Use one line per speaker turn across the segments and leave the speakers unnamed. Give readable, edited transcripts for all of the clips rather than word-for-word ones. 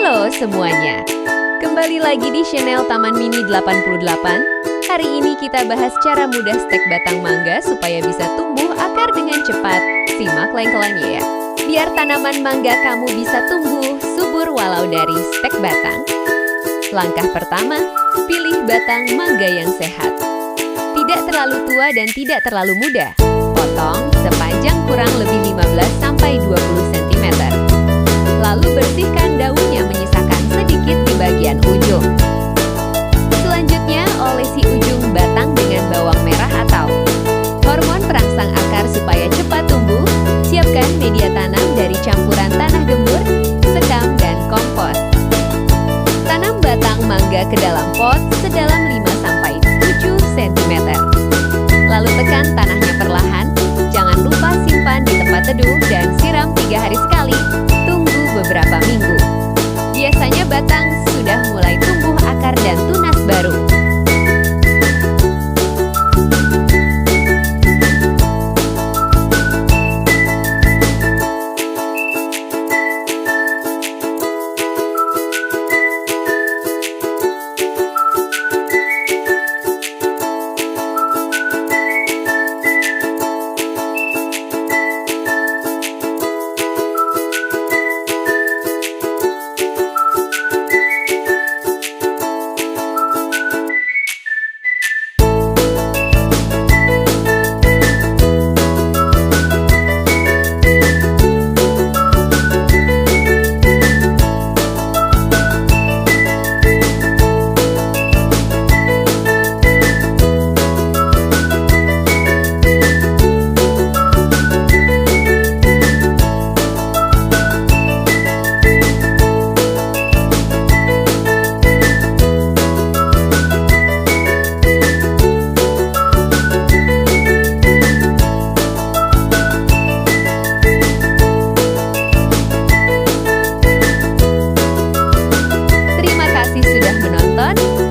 Halo semuanya, kembali lagi di channel Taman Mini 88. Hari ini kita bahas cara mudah stek batang mangga supaya bisa tumbuh akar dengan cepat. Simak lengkelannya ya, biar tanaman mangga kamu bisa tumbuh subur walau dari stek batang. Langkah pertama, pilih batang mangga yang sehat. Tidak terlalu tua dan tidak terlalu muda. Potong sepanjang kurang lebih 15-20 cm. Lalu bersihkan daunnya menyisakan sedikit di bagian ujung. Selanjutnya, olesi ujung batang dengan bawang merah atau hormon perangsang akar supaya cepat tumbuh. Siapkan media tanam dari campuran tanah gembur, sekam, dan kompos. Tanam batang mangga ke dalam pot sedalam 5-7 cm. Lalu tekan tanahnya perlahan. Jangan lupa simpan di tempat teduh dan siram 3 hari sekali. Tunggu beberapa minggu. Biasanya batang sudah mulai tumbuh akar dan tunas baru.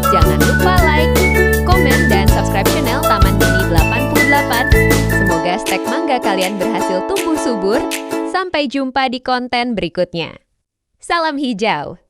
Jangan lupa like, komen, dan subscribe channel Taman Mini 88. Semoga stek mangga kalian berhasil tumbuh subur. Sampai jumpa di konten berikutnya. Salam hijau.